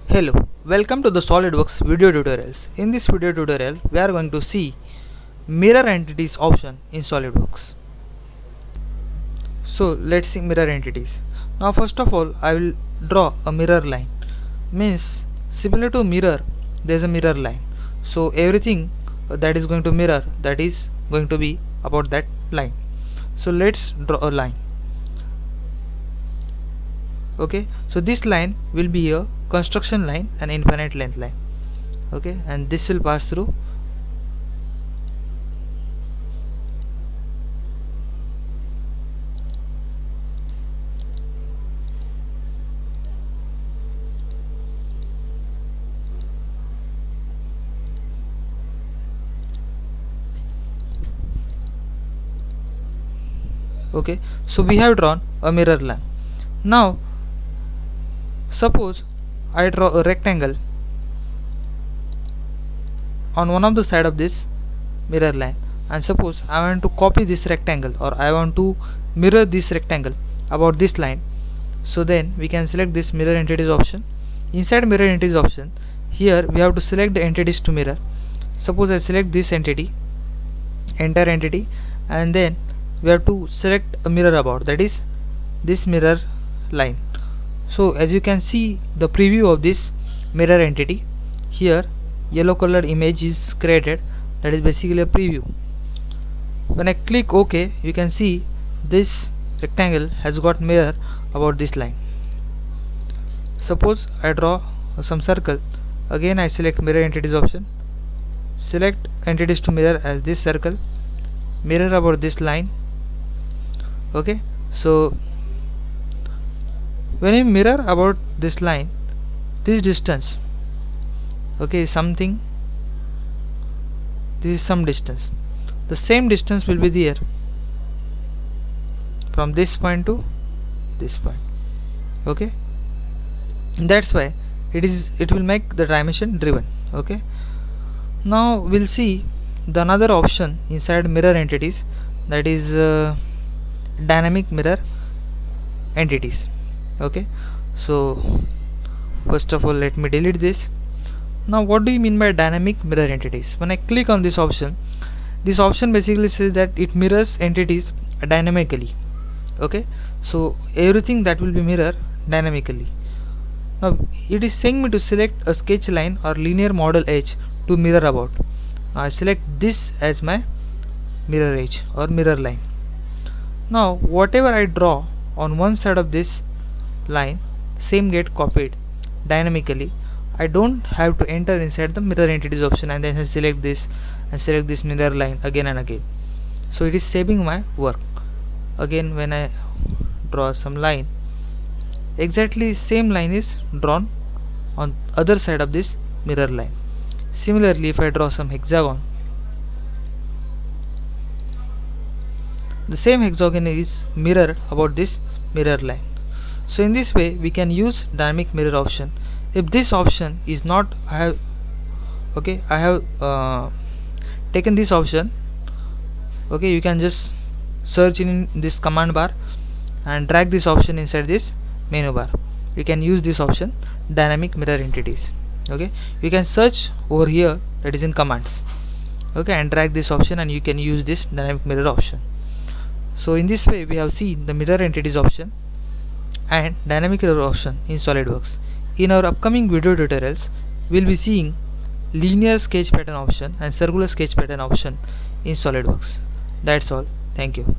Hello, welcome to the SolidWorks video tutorials. In this video tutorial, we are going to see mirror entities option in SolidWorks. So let's see mirror entities. Now first of all, I will draw a mirror line. Means similar to mirror, there is a mirror line. So everything that is going to mirror, that is going to be about that line. So let's draw a line. Okay, so this line will be a construction line and infinite length line. Okay, and this will pass through okay, so we have drawn a mirror line. Now suppose I draw a rectangle on one of the side of this mirror line, and suppose I want to copy this rectangle, or I want to mirror this rectangle about this line. So then we can select this mirror entities option. Inside mirror entities option, here we have to select the entities to mirror. Suppose I select this entity, entire entity, and then we have to select a mirror about, that is this mirror line. So as you can see the preview of this mirror entity, here yellow colored image is created, that is basically a preview. When I click OK, you can see this rectangle has got mirror about this line. Suppose I draw some circle, again I select mirror entities option, select entities to mirror as this circle, mirror about this line. Okay, so when you mirror about this line, this distance, okay, something, this is some distance, the same distance will be there from this point to this point. Okay, that's why it will make the dimension driven. Okay, now we'll see the another option inside mirror entities, that is dynamic mirror entities. Okay, so first of all let me delete this. Now what do you mean by dynamic mirror entities? When I click on this option basically says that it mirrors entities dynamically. Okay, so everything that will be mirror dynamically. Now it is saying me to select a sketch line or linear model edge to mirror about. I select this as my mirror edge or mirror line. Now whatever I draw on one side of this line, same get copied dynamically. I don't have to enter inside the mirror entities option and then select this and select this mirror line again and again. So it is saving my work. Again when I draw some line, exactly same line is drawn on other side of this mirror line. Similarly, if I draw some hexagon, the same hexagon is mirrored about this mirror line. So in this way we can use dynamic mirror option. If this option is not, I have taken this option. Okay, you can just search in this command bar and drag this option inside this menu bar. You can use this option, dynamic mirror entities. Okay, you can search over here, that is in commands. Okay, and drag this option and you can use this dynamic mirror option. So in this way we have seen the mirror entities option and dynamic mirror option in SolidWorks. In our upcoming video tutorials, we will be seeing linear sketch pattern option and circular sketch pattern option in SolidWorks. That's all. Thank you.